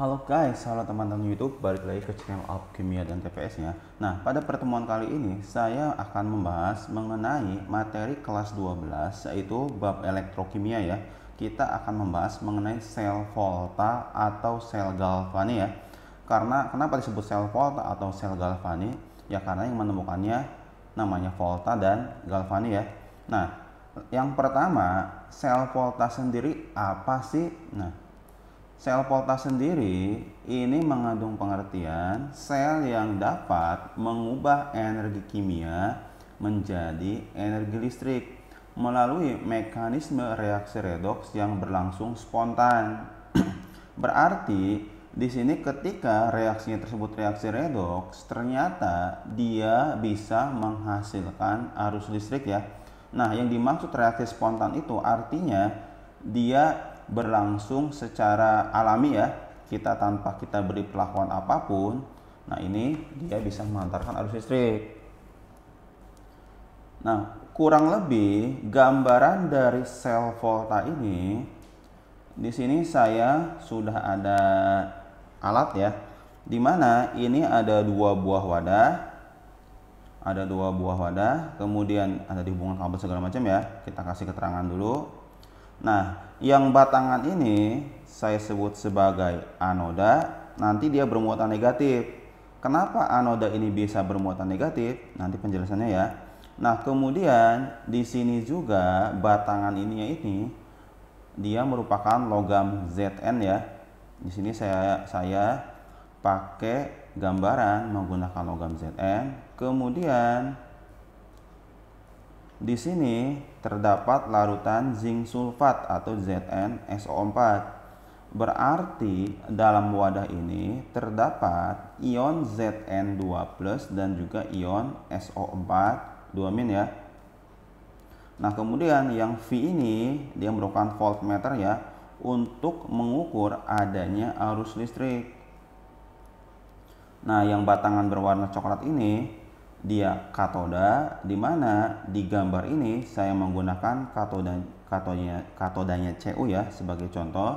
Halo guys, halo teman-teman YouTube, balik lagi ke channel Alkimia dan TPS nya. Nah, pada pertemuan kali ini saya akan membahas mengenai materi kelas 12 yaitu bab elektrokimia ya. Kita akan membahas mengenai sel volta atau sel galvani ya. Karena kenapa disebut sel volta atau sel galvani? Ya karena yang menemukannya namanya volta dan galvani ya. Nah, yang pertama, sel volta sendiri apa sih? Nah, sel volta sendiri ini mengandung pengertian sel yang dapat mengubah energi kimia menjadi energi listrik melalui mekanisme reaksi redoks yang berlangsung spontan. Berarti di sini ketika reaksinya tersebut reaksi redoks, ternyata dia bisa menghasilkan arus listrik ya. Nah, yang dimaksud reaksi spontan itu artinya dia berlangsung secara alami ya, kita tanpa kita beri perlakuan apapun. Nah, ini dia bisa mengantarkan arus listrik. Nah, kurang lebih gambaran dari sel volta ini di sini saya sudah ada alat ya, dimana ini ada dua buah wadah, kemudian ada dihubungkan kabel segala macam ya. Kita kasih keterangan dulu. Nah, yang batangan ini saya sebut sebagai anoda, nanti dia bermuatan negatif. Kenapa anoda ini bisa bermuatan negatif? Nanti penjelasannya ya. Nah, kemudian di sini juga batangan ini dia merupakan logam Zn ya. Di sini saya pakai gambaran menggunakan logam Zn. Kemudian di sini terdapat larutan zinc sulfat atau ZnSO4. Berarti dalam wadah ini terdapat ion Zn2+ dan juga ion SO4 2- ya. Nah, kemudian yang V ini dia merupakan voltmeter ya untuk mengukur adanya arus listrik. Nah, yang batangan berwarna coklat ini dia katoda, di mana di gambar ini saya menggunakan katodanya Cu ya sebagai contoh.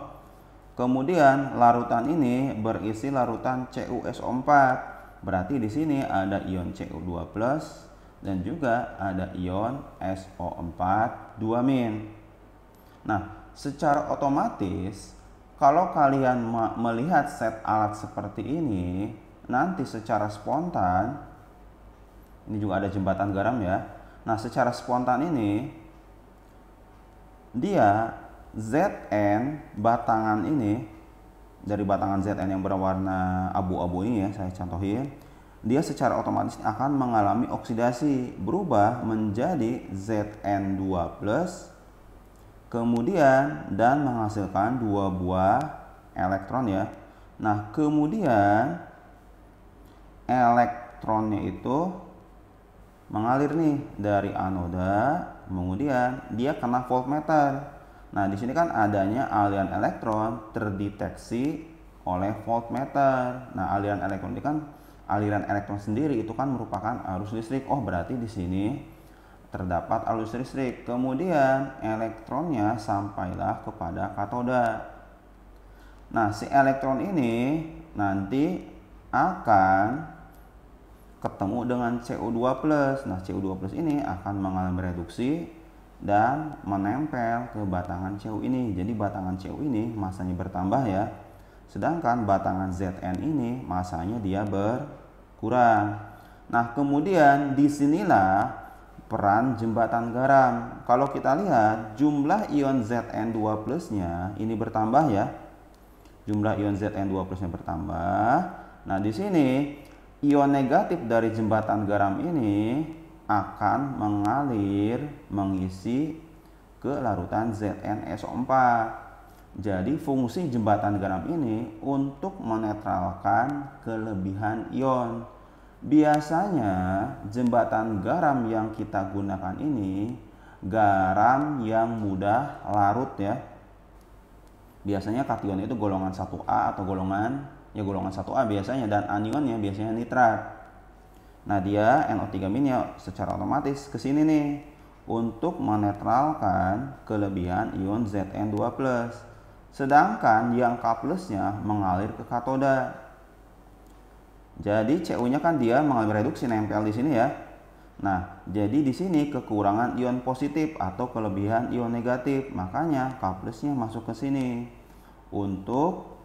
Kemudian larutan ini berisi larutan CuSO4. Berarti di sini ada ion Cu2+ dan juga ada ion SO4 2-. Nah, secara otomatis kalau kalian melihat set alat seperti ini, nanti secara spontan ini juga ada jembatan garam ya. Nah, secara spontan ini dia Zn batangan ini, dari batangan Zn yang berwarna abu-abu ini ya, saya contohin, dia secara otomatis akan mengalami oksidasi, berubah menjadi Zn2+, kemudian dan menghasilkan dua buah elektron ya. Nah, kemudian elektronnya itu mengalir nih dari anoda, kemudian dia kena voltmeter. Nah, di sini kan adanya aliran elektron terdeteksi oleh voltmeter. Nah, aliran elektron ini kan aliran elektron sendiri itu kan merupakan arus listrik. Oh, berarti di sini terdapat arus listrik. Kemudian elektronnya sampailah kepada katoda. Nah, si elektron ini nanti akan ketemu dengan Cu2+. Nah, Cu2+ ini akan mengalami reduksi dan menempel ke batangan Cu ini. Jadi batangan Cu ini masanya bertambah ya. Sedangkan batangan Zn ini masanya dia berkurang. Nah, kemudian disinilah peran jembatan garam. Kalau kita lihat jumlah ion Zn2+-nya ini bertambah ya. Jumlah ion Zn2+-nya bertambah. Nah, di sini ion negatif dari jembatan garam ini akan mengalir mengisi ke larutan ZnSO4. Jadi fungsi jembatan garam ini untuk menetralkan kelebihan ion. Biasanya jembatan garam yang kita gunakan ini garam yang mudah larut ya. Biasanya kation itu golongan 1A atau golongan 1A biasanya, dan anionnya biasanya nitrat. Nah, dia NO3- secara otomatis ke sini nih untuk menetralkan kelebihan ion Zn2+. Sedangkan yang K plusnya mengalir ke katoda. Jadi Cu-nya kan dia mengalami reduksi nempel di sini ya. Nah, jadi di sini kekurangan ion positif atau kelebihan ion negatif. Makanya K plusnya masuk ke sini untuk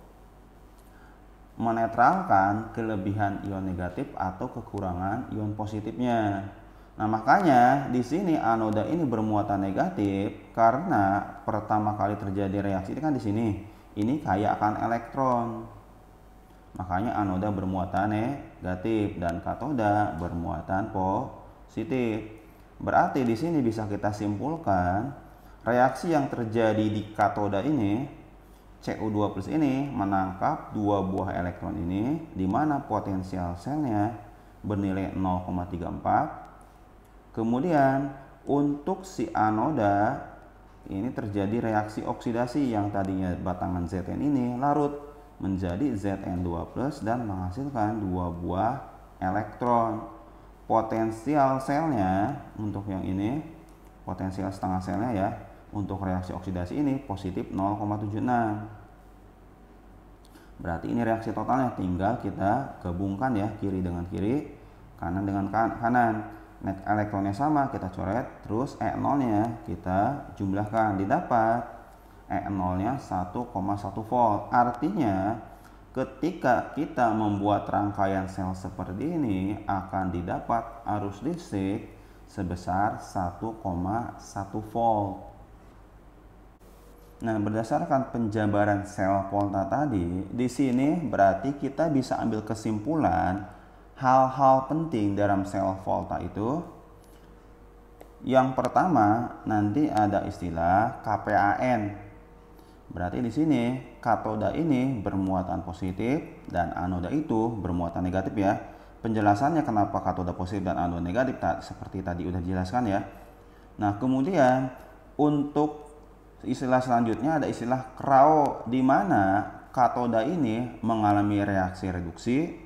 menetralkan kelebihan ion negatif atau kekurangan ion positifnya. Nah, makanya di sini anoda ini bermuatan negatif karena pertama kali terjadi reaksi ini kan di sini. Ini kaya akan elektron. Makanya anoda bermuatan negatif dan katoda bermuatan positif. Berarti di sini bisa kita simpulkan reaksi yang terjadi di katoda ini, Cu2 plus ini menangkap dua buah elektron ini di mana potensial selnya bernilai 0,34. Kemudian untuk si anoda ini terjadi reaksi oksidasi yang tadinya batangan Zn ini larut menjadi Zn2+ dan menghasilkan dua buah elektron. Potensial selnya untuk yang ini, potensial setengah selnya ya, untuk reaksi oksidasi ini positif 0,76. Berarti ini reaksi totalnya, tinggal kita gabungkan ya, kiri dengan kiri, kanan dengan kanan. Net elektronnya sama, kita coret, terus E0-nya kita jumlahkan, didapat E0-nya 1,1 volt. Artinya ketika kita membuat rangkaian sel seperti ini akan didapat arus listrik sebesar 1,1 volt. Nah, berdasarkan penjabaran sel volta tadi, di sini berarti kita bisa ambil kesimpulan hal-hal penting dalam sel volta itu. Yang pertama, nanti ada istilah KPAN. Berarti di sini katoda ini bermuatan positif dan anoda itu bermuatan negatif ya. Penjelasannya kenapa katoda positif dan anoda negatif seperti tadi udah dijelaskan ya. Nah, kemudian untuk istilah selanjutnya ada istilah KRAO, di mana katoda ini mengalami reaksi reduksi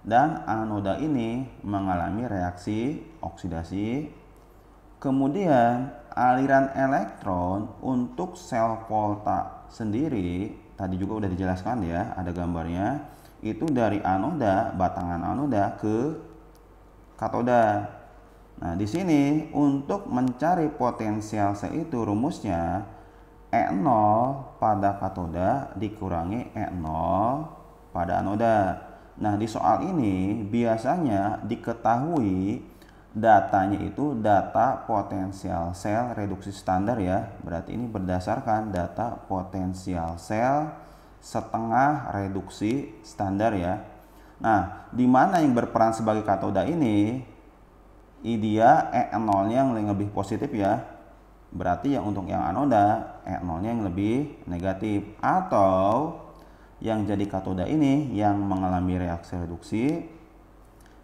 dan anoda ini mengalami reaksi oksidasi. Kemudian aliran elektron untuk sel volta sendiri tadi juga udah dijelaskan ya, ada gambarnya, itu dari anoda, batangan anoda ke katoda. Nah, di sini untuk mencari potensial sel itu rumusnya E0 pada katoda dikurangi E0 pada anoda. Nah, di soal ini biasanya diketahui datanya itu data potensial sel reduksi standar ya. Berarti ini berdasarkan data potensial sel setengah reduksi standar ya. Nah, di mana yang berperan sebagai katoda ini? Dia E0-nya yang lebih positif ya. Berarti yang untuk yang anoda E0-nya yang lebih negatif, atau yang jadi katoda ini yang mengalami reaksi reduksi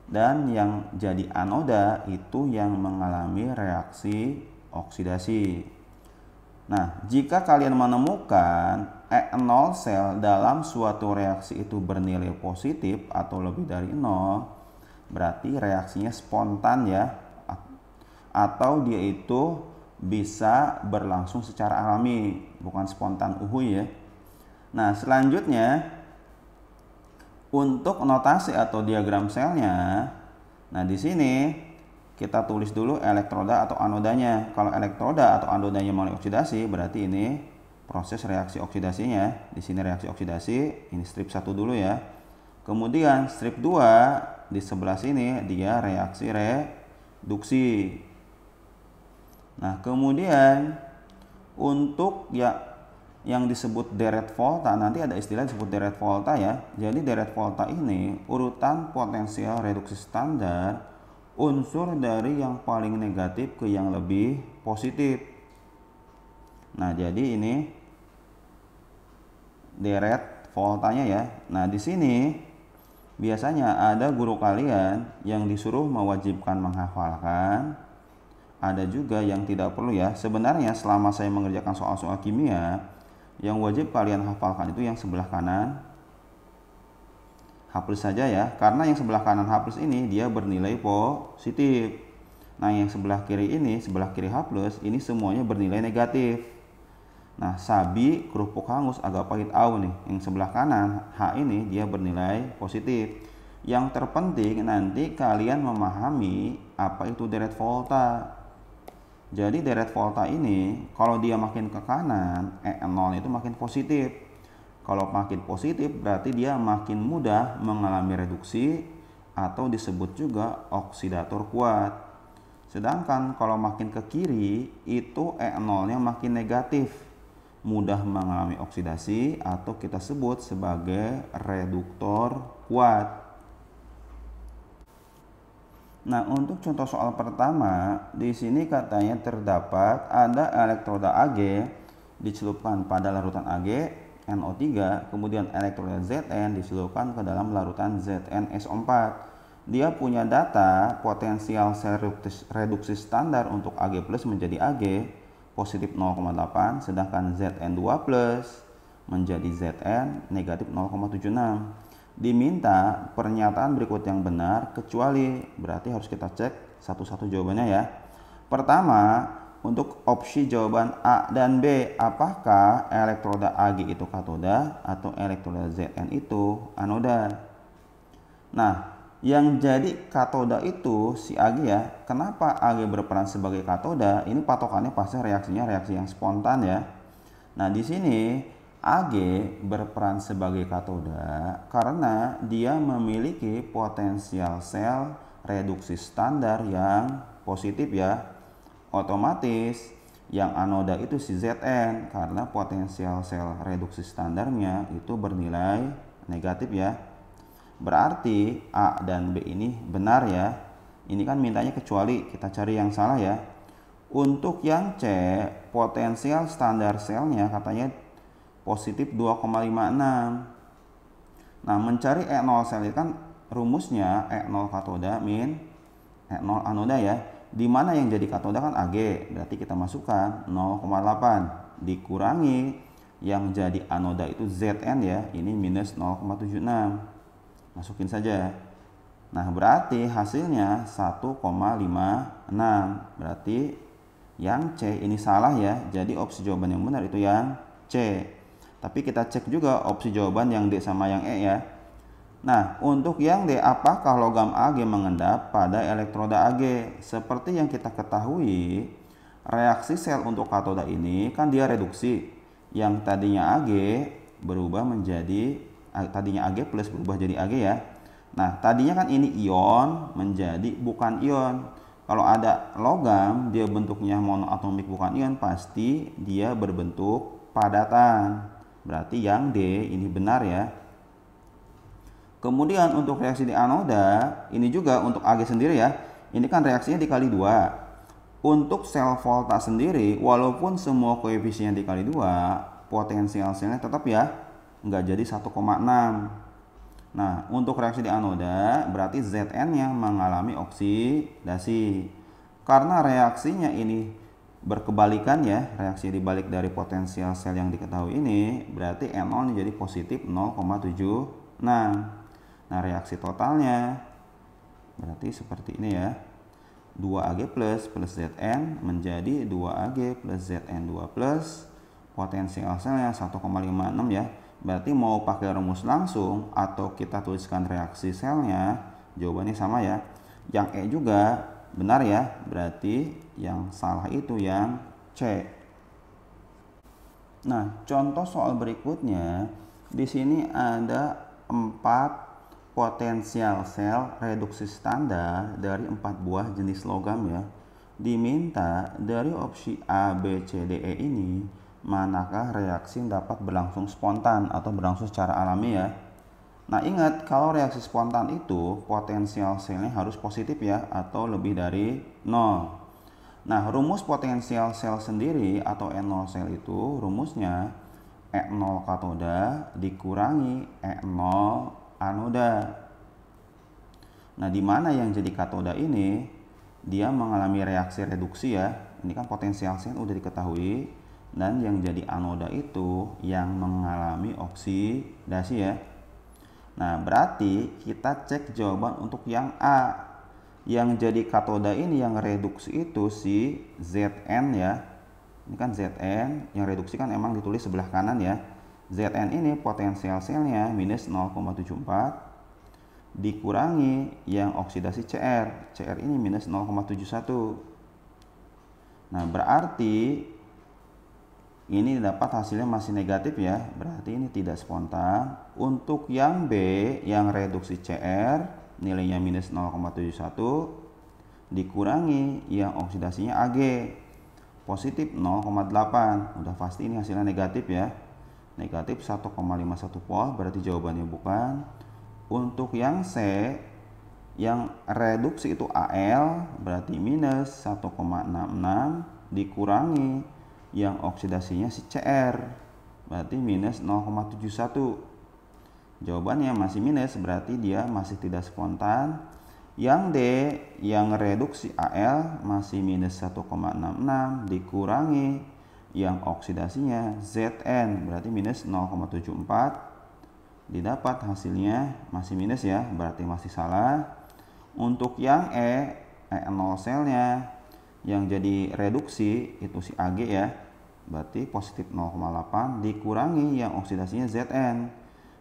dan yang jadi anoda itu yang mengalami reaksi oksidasi. Nah, jika kalian menemukan E0 sel dalam suatu reaksi itu bernilai positif atau lebih dari 0, berarti reaksinya spontan ya, atau dia itu bisa berlangsung secara alami, bukan spontan uhuy ya. Nah, selanjutnya untuk notasi atau diagram selnya, nah di sini kita tulis dulu elektroda atau anodanya. Kalau elektroda atau anodanya mulai oksidasi, berarti ini proses reaksi oksidasinya. Di sini reaksi oksidasi, ini strip 1 dulu ya. Kemudian strip 2 di sebelah sini dia reaksi reduksi. Nah, kemudian untuk yang disebut deret volta, nanti ada istilah disebut deret volta ya. Jadi deret volta ini urutan potensial reduksi standar unsur dari yang paling negatif ke yang lebih positif. Nah, jadi ini deret voltanya ya. Nah, di sini biasanya ada guru kalian yang disuruh mewajibkan menghafalkan, ada juga yang tidak perlu ya. Sebenarnya selama saya mengerjakan soal-soal kimia, yang wajib kalian hafalkan itu yang sebelah kanan H+ saja ya, karena yang sebelah kanan H+ ini dia bernilai positif. Nah, yang sebelah kiri ini, sebelah kiri H+, ini semuanya bernilai negatif. Nah, sabi, kerupuk hangus, agak pahit au nih. Yang sebelah kanan, H ini dia bernilai positif. Yang terpenting nanti kalian memahami apa itu deret volta. Jadi deret volta ini kalau dia makin ke kanan, E0 itu makin positif. Kalau makin positif berarti dia makin mudah mengalami reduksi atau disebut juga oksidator kuat. Sedangkan kalau makin ke kiri itu E0-nya makin negatif, mudah mengalami oksidasi atau kita sebut sebagai reduktor kuat. Nah, untuk contoh soal pertama, di sini katanya terdapat ada elektroda Ag dicelupkan pada larutan Ag NO3, kemudian elektroda Zn dicelupkan ke dalam larutan ZnSO4. Dia punya data potensial sel reduksi standar untuk Ag+ menjadi Ag positif 0,8, sedangkan Zn2+ menjadi Zn negatif 0,76. Diminta pernyataan berikut yang benar kecuali, berarti harus kita cek satu-satu jawabannya ya. Pertama, untuk opsi jawaban A dan B, apakah elektroda Ag itu katoda atau elektroda Zn itu anoda? Nah, yang jadi katoda itu si Ag ya. Kenapa Ag berperan sebagai katoda? Ini patokannya pasti reaksinya reaksi yang spontan ya. Nah, di sini Ag berperan sebagai katoda karena dia memiliki potensial sel reduksi standar yang positif ya. Otomatis yang anoda itu si Zn karena potensial sel reduksi standarnya itu bernilai negatif ya. Berarti A dan B ini benar ya. Ini kan mintanya kecuali, kita cari yang salah ya. Untuk yang C, potensial standar selnya katanya positif 2,56. Nah, mencari E0 sel itu kan rumusnya E0 katoda min E0 anoda ya. Di mana yang jadi katoda kan Ag, berarti kita masukkan 0,8 dikurangi yang jadi anoda itu Zn ya, ini minus 0,76. Masukin saja. Nah, berarti hasilnya 1,56. Berarti yang C ini salah ya. Jadi opsi jawaban yang benar itu yang C. Tapi kita cek juga opsi jawaban yang D sama yang E ya. Nah, untuk yang D, apakah logam Ag mengendap pada elektroda Ag? Seperti yang kita ketahui, reaksi sel untuk katoda ini kan dia reduksi. Yang tadinya Ag berubah menjadi, tadinya Ag plus berubah jadi Ag ya. Nah, tadinya kan ini ion menjadi bukan ion. Kalau ada logam, dia bentuknya monoatomik bukan ion, pasti dia berbentuk padatan. Berarti yang D ini benar ya. Kemudian untuk reaksi di anoda, ini juga untuk Ag sendiri ya. Ini kan reaksinya dikali 2. Untuk sel volta sendiri, walaupun semua koefisien dikali 2, potensial selnya tetap ya nggak jadi 1,6. Nah, untuk reaksi di anoda, berarti Zn-nya mengalami oksidasi. Karena reaksinya ini berkebalikan ya, reaksi dibalik dari potensial sel yang diketahui ini, berarti N0 ini jadi positif 0,76. Nah, reaksi totalnya berarti seperti ini ya. 2Ag plus Zn menjadi 2Ag plus Zn2 plus potensial selnya 1,56 ya. Berarti mau pakai rumus langsung atau kita tuliskan reaksi selnya, jawabannya sama ya. Yang E juga benar ya, berarti yang salah itu yang C. Nah, contoh soal berikutnya, di sini ada 4 potensial sel reduksi standar dari 4 buah jenis logam ya. Diminta dari opsi A, B, C, D, E ini, manakah reaksi yang dapat berlangsung spontan atau berlangsung secara alami ya. Nah, ingat kalau reaksi spontan itu potensial selnya harus positif ya atau lebih dari 0. Nah, rumus potensial sel sendiri atau E0 sel itu rumusnya E0 katoda dikurangi E0 anoda. Nah, di mana yang jadi katoda ini dia mengalami reaksi reduksi ya. Ini kan potensial sel udah diketahui, dan yang jadi anoda itu yang mengalami oksidasi ya. Nah, berarti kita cek jawaban untuk yang A. Yang jadi katoda ini yang reduksi itu si Zn ya. Ini kan Zn, yang reduksi kan emang ditulis sebelah kanan ya. Zn ini potensial selnya minus 0,74 dikurangi yang oksidasi Cr. Cr ini minus 0,71. Nah, berarti ini dapat hasilnya masih negatif ya. Berarti ini tidak spontan. Untuk yang B, yang reduksi Cr, nilainya minus 0,71 dikurangi yang oksidasinya Ag, positif 0,8. Udah pasti ini hasilnya negatif ya. Negatif 1,51 volt, berarti jawabannya bukan. Untuk yang C, yang reduksi itu Al, berarti minus 1,66 dikurangi yang oksidasinya si Cr, berarti minus 0,71. Jawabannya masih minus, berarti dia masih tidak spontan. Yang D, yang reduksi Al masih minus 1,66 dikurangi yang oksidasinya Zn, berarti minus 0,74. Didapat hasilnya masih minus ya, berarti masih salah. Untuk yang E0 selnya yang jadi reduksi itu si Ag ya, berarti positif 0,8 dikurangi yang oksidasinya Zn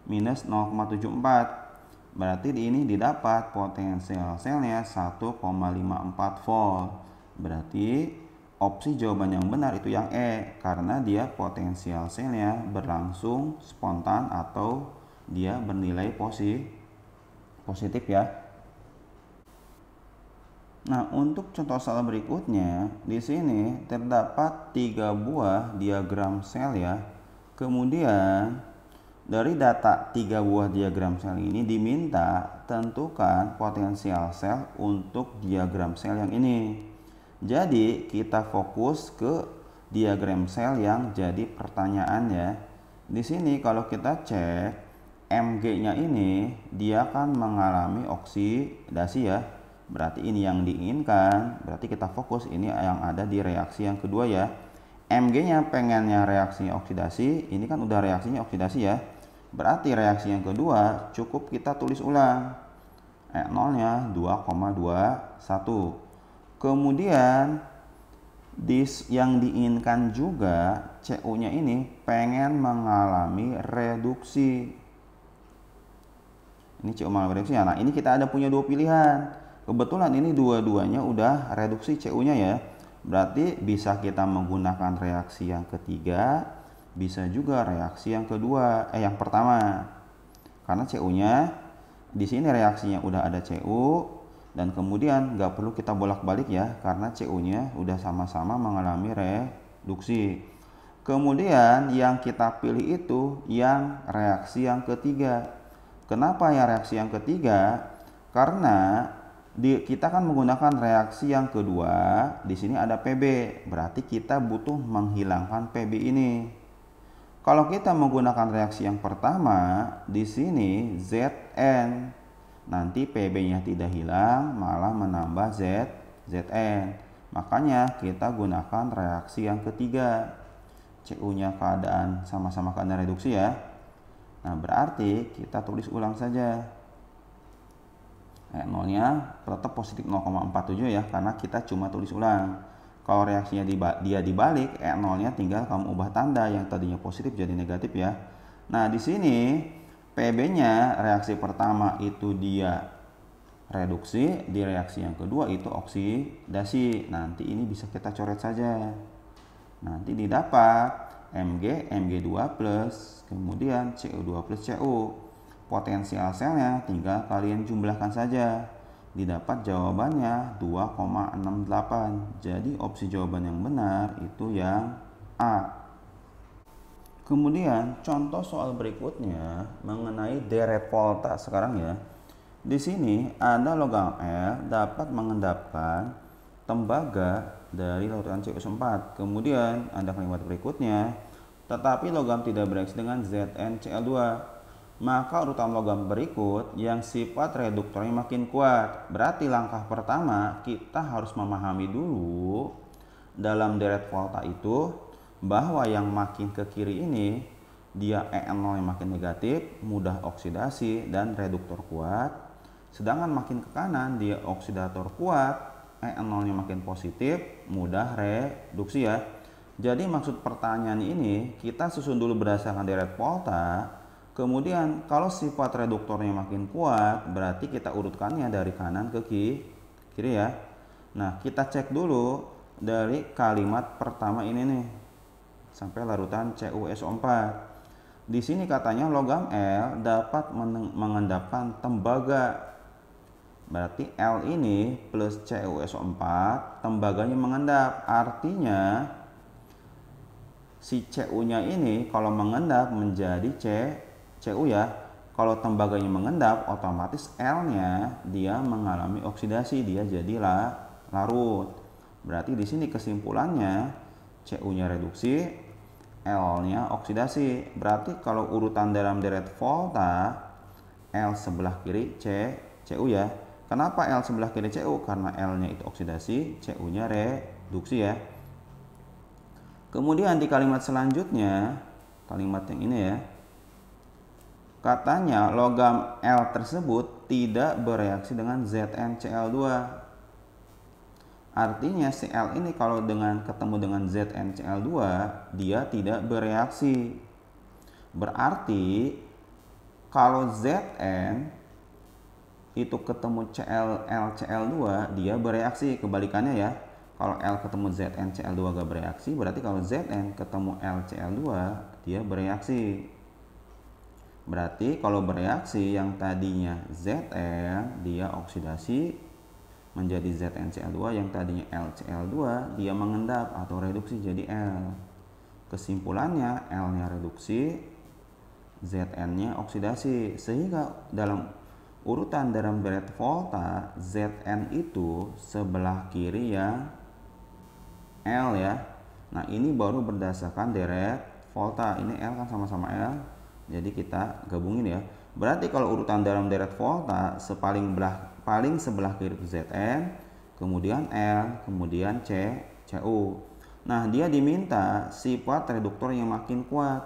minus 0,74. Berarti di ini didapat potensial selnya 1,54 volt. Berarti opsi jawaban yang benar itu yang E, karena dia potensial selnya berlangsung spontan atau dia bernilai positif ya. Nah, untuk contoh soal berikutnya, di sini terdapat 3 buah diagram sel ya. Kemudian dari data 3 buah diagram sel ini diminta tentukan potensial sel untuk diagram sel yang ini. Jadi kita fokus ke diagram sel yang jadi pertanyaan ya. Di sini kalau kita cek Mg-nya ini dia akan mengalami oksidasi ya. Berarti ini yang diinginkan. Berarti kita fokus ini yang ada di reaksi yang kedua ya. Mg-nya pengennya reaksinya oksidasi, ini kan udah reaksinya oksidasi ya. Berarti reaksi yang kedua cukup kita tulis ulang. E0-nya 2,21. Kemudian yang diinginkan juga Cu-nya ini pengen mengalami reduksi. Ini Cu mengalami reduksi. Nah, ini kita ada punya dua pilihan. Kebetulan ini dua-duanya udah reduksi Cu-nya ya. Berarti bisa kita menggunakan reaksi yang ketiga, bisa juga reaksi yang kedua, yang pertama. Karena Cu-nya di sini reaksinya udah ada Cu dan kemudian nggak perlu kita bolak-balik ya, karena Cu-nya udah sama-sama mengalami reduksi. Kemudian yang kita pilih itu yang reaksi yang ketiga. Kenapa yang reaksi yang ketiga? Karena kita kan menggunakan reaksi yang kedua. Di sini ada Pb, berarti kita butuh menghilangkan Pb ini. Kalau kita menggunakan reaksi yang pertama, di sini Zn, nanti Pb-nya tidak hilang, malah menambah Zn. Makanya kita gunakan reaksi yang ketiga. Cu-nya keadaan sama-sama keadaan reduksi ya. Nah, berarti kita tulis ulang saja. E0-nya tetap positif 0,47 ya, karena kita cuma tulis ulang. Kalau reaksinya dia dibalik, E0-nya tinggal kamu ubah tanda, yang tadinya positif jadi negatif ya. Nah, di sini Pb-nya reaksi pertama itu dia reduksi, di reaksi yang kedua itu oksidasi. Nanti ini bisa kita coret saja. Nanti didapat Mg2+, kemudian Cu2 plus Cu. Potensial selnya tinggal kalian jumlahkan saja. Didapat jawabannya 2,68. Jadi opsi jawaban yang benar itu yang A. Kemudian contoh soal berikutnya mengenai deret volta sekarang ya. Di sini ada logam L dapat mengendapkan tembaga dari larutan CuSO4. Kemudian ada kalimat berikutnya, tetapi logam tidak bereaksi dengan ZnCl2. Maka urutan logam berikut yang sifat reduktornya makin kuat. Berarti langkah pertama kita harus memahami dulu dalam deret volta itu bahwa yang makin ke kiri ini dia E0 yang makin negatif, mudah oksidasi dan reduktor kuat. Sedangkan makin ke kanan dia oksidator kuat, E0-nya makin positif, mudah reduksi ya. Jadi maksud pertanyaan ini kita susun dulu berdasarkan deret volta. Kemudian kalau sifat reduktornya makin kuat, berarti kita urutkannya dari kanan ke kiri ya. Nah, kita cek dulu dari kalimat pertama ini nih sampai larutan CuSO4. Di sini katanya logam L dapat mengendapkan tembaga. Berarti L ini plus CuSO4, tembaganya mengendap. Artinya si Cu-nya ini kalau mengendap menjadi Cu ya. Kalau tembaganya mengendap, otomatis L-nya dia mengalami oksidasi, dia jadilah larut. Berarti di sini kesimpulannya Cu-nya reduksi, L-nya oksidasi. Berarti kalau urutan dalam deret volta, L sebelah kiri Cu ya. Kenapa L sebelah kiri Cu? Karena L-nya itu oksidasi, Cu-nya reduksi ya. Kemudian di kalimat selanjutnya, kalimat yang ini ya, katanya logam L tersebut tidak bereaksi dengan ZnCl2. Artinya si L ini kalau ketemu dengan ZnCl2, dia tidak bereaksi. Berarti kalau Zn itu ketemu LCl2, dia bereaksi. Kebalikannya ya. Kalau L ketemu ZnCl2 gak bereaksi, berarti kalau Zn ketemu LCl2, dia bereaksi. Berarti kalau bereaksi yang tadinya Zn, dia oksidasi menjadi ZnCl2, yang tadinya LCl2, dia mengendap atau reduksi jadi L. Kesimpulannya L-nya reduksi, Zn-nya oksidasi. Sehingga dalam urutan dalam deret volta, Zn itu sebelah kiri yang L ya. Nah, ini baru berdasarkan deret volta. Ini L kan sama-sama L. Jadi kita gabungin ya. Berarti kalau urutan dalam deret volta, paling sebelah kiri itu Zn, kemudian L, kemudian Cu. Nah, dia diminta sifat reduktor yang makin kuat.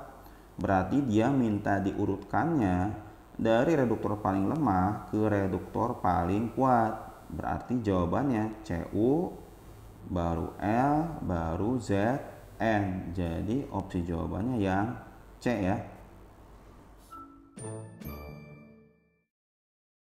Berarti dia minta diurutkannya dari reduktor paling lemah ke reduktor paling kuat. Berarti jawabannya Cu, baru L, baru Zn. Jadi opsi jawabannya yang C ya.